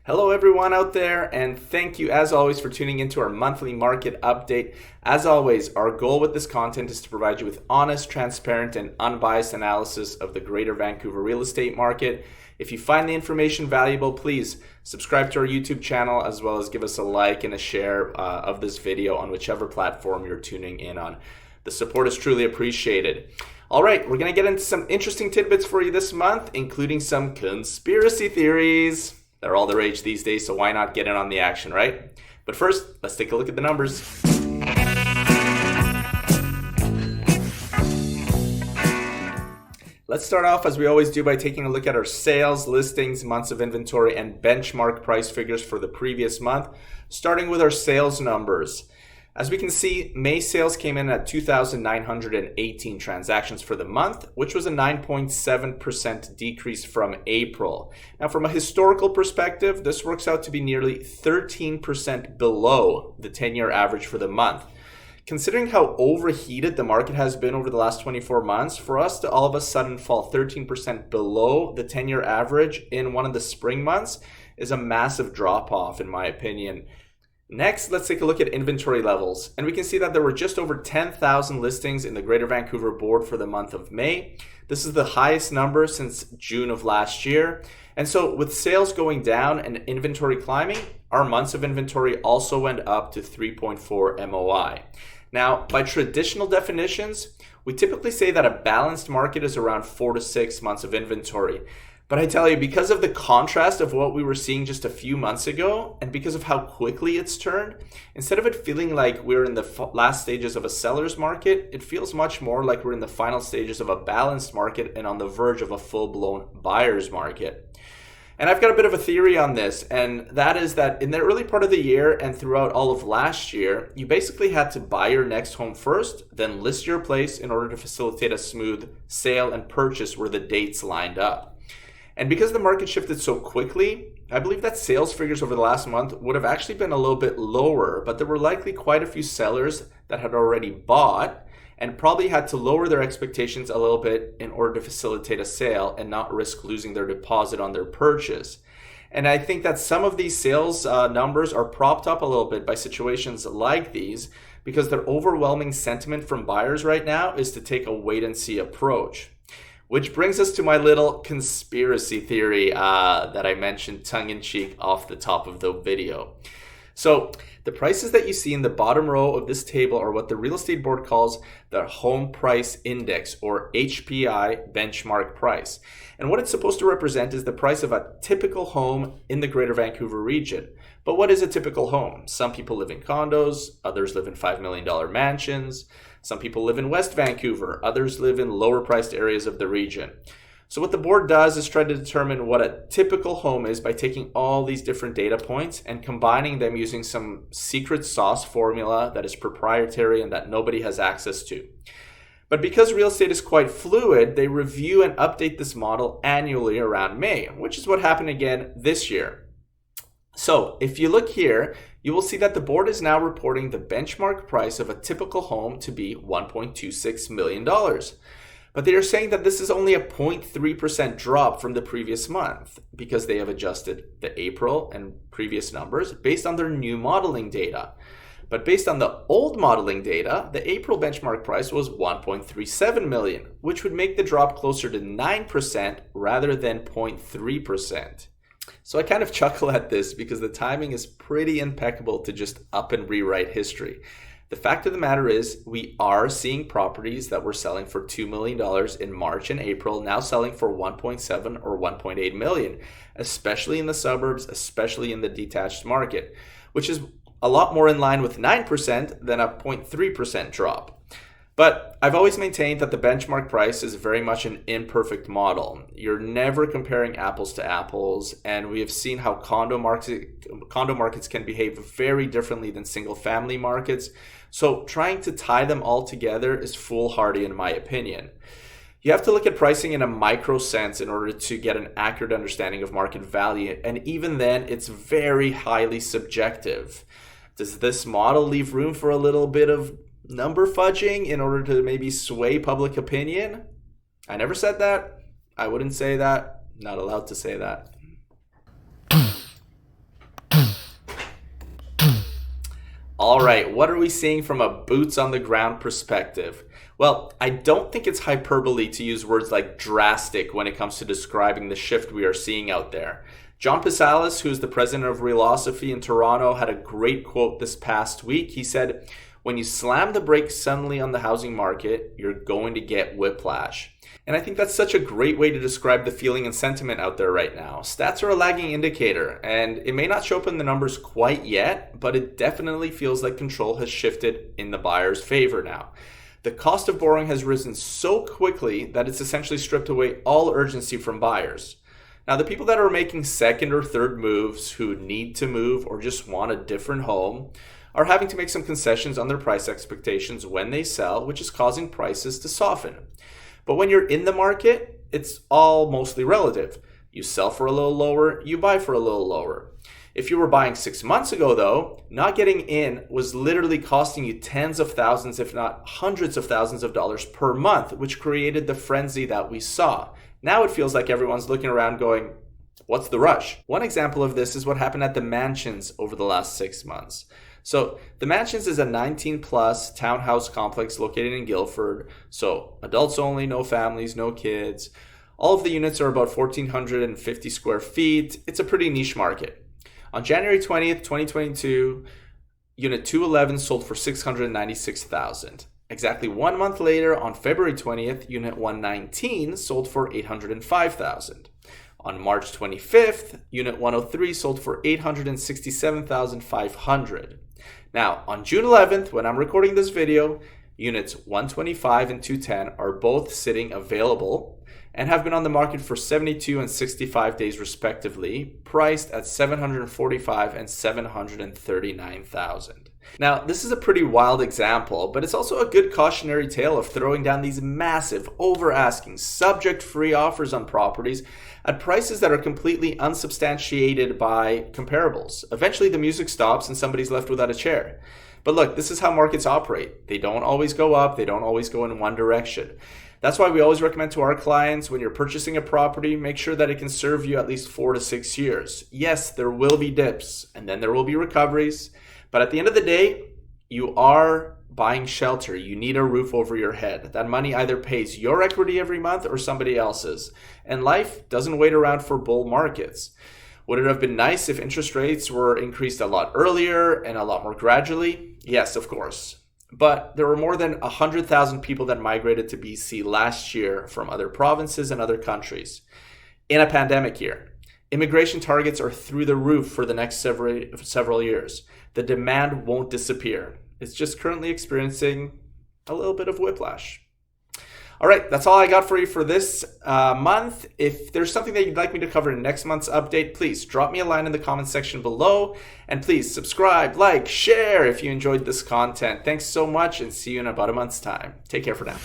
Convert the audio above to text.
Hello everyone out there, and thank you as always for tuning into our monthly market update. As always, our goal with this content is to provide you with honest, transparent, and unbiased analysis of the greater Vancouver real estate market. If you find the information valuable, please subscribe to our YouTube channel as well as give us a like and a share of this video on whichever platform you're tuning in on. The support is truly appreciated. All right, we're going to get into some interesting tidbits for you this month, including some conspiracy theories. They're all the rage these days, so why not get in on the action, right? But first, let's take a look at the numbers. Let's start off, as we always do, by taking a look at our sales, listings, months of inventory, and benchmark price figures for the previous month, starting with our sales numbers. As we can see, May sales came in at 2,918 transactions for the month, which was a 9.7% decrease from April. Now, from a historical perspective, this works out to be nearly 13% below the 10-year average for the month. Considering how overheated the market has been over the last 24 months, for us to all of a sudden fall 13% below the 10-year average in one of the spring months is a massive drop-off, in my opinion. Next, let's take a look at inventory levels. And we can see that there were just over 10,000 listings in the Greater Vancouver board for the month of May. This is the highest number since June of last year. And so with sales going down and inventory climbing, our months of inventory also went up to 3.4 MOI. Now, by traditional definitions, we typically say that a balanced market is around 4 to 6 months of inventory. But I tell you, because of the contrast of what we were seeing just a few months ago, and because of how quickly it's turned, instead of it feeling like we're in the last stages of a seller's market, it feels much more like we're in the final stages of a balanced market and on the verge of a full-blown buyer's market. And I've got a bit of a theory on this, and that is that in the early part of the year and throughout all of last year, you basically had to buy your next home first, then list your place in order to facilitate a smooth sale and purchase where the dates lined up. And because the market shifted so quickly, I believe that sales figures over the last month would have actually been a little bit lower, but there were likely quite a few sellers that had already bought and probably had to lower their expectations a little bit in order to facilitate a sale and not risk losing their deposit on their purchase. And I think that some of these sales numbers are propped up a little bit by situations like these because their overwhelming sentiment from buyers right now is to take a wait-and-see approach. Which brings us to my little conspiracy theory that I mentioned tongue-in-cheek off the top of the video. So the prices that you see in the bottom row of this table are what the real estate board calls the home price index, or HPI benchmark price. And what it's supposed to represent is the price of a typical home in the Greater Vancouver region. But what is a typical home? Some people live in condos, others live in $5 million mansions. Some people live in West Vancouver, others live in lower priced areas of the region. So what the board does is try to determine what a typical home is by taking all these different data points and combining them using some secret sauce formula that is proprietary and that nobody has access to. But because real estate is quite fluid, they review and update this model annually around May, which is what happened again this year. So if you look here, you will see that the board is now reporting the benchmark price of a typical home to be $1.26 million. But they are saying that this is only a 0.3% drop from the previous month because they have adjusted the April and previous numbers based on their new modeling data. But based on the old modeling data, the April benchmark price was $1.37 million, which would make the drop closer to 9% rather than 0.3%. So I kind of chuckle at this because the timing is pretty impeccable to just up and rewrite history. The fact of the matter is we are seeing properties that were selling for $2 million in March and April now selling for 1.7 or 1.8 million, especially in the suburbs, especially in the detached market, which is a lot more in line with 9% than a 0.3% drop. But I've always maintained that the benchmark price is very much an imperfect model. You're never comparing apples to apples, and we have seen how condo markets can behave very differently than single-family markets. So trying to tie them all together is foolhardy in my opinion. You have to look at pricing in a micro sense in order to get an accurate understanding of market value, and even then, it's very highly subjective. Does this model leave room for a little bit of number fudging in order to maybe sway public opinion? I never said that. I wouldn't say that. Not allowed to say that. All right, what are we seeing from a boots on the ground perspective? Well, I don't think it's hyperbole to use words like drastic when it comes to describing the shift we are seeing out there. John Pisalis, who's the president of Realosophy in Toronto, had a great quote this past week. He said, "When you slam the brakes suddenly on the housing market, you're going to get whiplash." And I think that's such a great way to describe the feeling and sentiment out there right now. Stats are a lagging indicator, and it may not show up in the numbers quite yet, but it definitely feels like control has shifted in the buyer's favor now. The cost of borrowing has risen so quickly that it's essentially stripped away all urgency from buyers. Now, the people that are making second or third moves, who need to move or just want a different home, are having to make some concessions on their price expectations when they sell, which is causing prices to soften. But when you're in the market, it's all mostly relative. You sell for a little lower, you buy for a little lower. If you were buying 6 months ago, though, not getting in was literally costing you tens of thousands, if not hundreds of thousands of dollars per month, which created the frenzy that we saw. Now it feels like everyone's looking around going, what's the rush? One example of this is what happened at the Mansions over the last 6 months. So the Mansions is a 19-plus townhouse complex located in Guildford. So adults only, no families, no kids. All of the units are about 1,450 square feet. It's a pretty niche market. On January 20th, 2022, Unit 211 sold for $696,000. Exactly 1 month later, on February 20th, Unit 119 sold for $805,000. On March 25th, Unit 103 sold for $867,500. Now, on June 11th, when I'm recording this video, Units 125 and 210 are both sitting available and have been on the market for 72 and 65 days respectively, priced at $745,000 and $739,000. Now, this is a pretty wild example, but it's also a good cautionary tale of throwing down these massive, over-asking, subject-free offers on properties at prices that are completely unsubstantiated by comparables. Eventually, the music stops and somebody's left without a chair. But look, this is how markets operate. They don't always go up. They don't always go in one direction. That's why we always recommend to our clients, when you're purchasing a property, make sure that it can serve you at least 4 to 6 years. Yes, there will be dips, and then there will be recoveries. But at the end of the day, you are buying shelter. You need a roof over your head. That money either pays your equity every month or somebody else's. And life doesn't wait around for bull markets. Would it have been nice if interest rates were increased a lot earlier and a lot more gradually? Yes, of course. But there were more than 100,000 people that migrated to BC last year from other provinces and other countries in a pandemic year. Immigration targets are through the roof for the next several years. The demand won't disappear. It's just currently experiencing a little bit of whiplash. All right, that's all I got for you for this month. If there's something that you'd like me to cover in next month's update, please drop me a line in the comment section below. And please subscribe, like, share if you enjoyed this content. Thanks so much, and see you in about a month's time. Take care for now.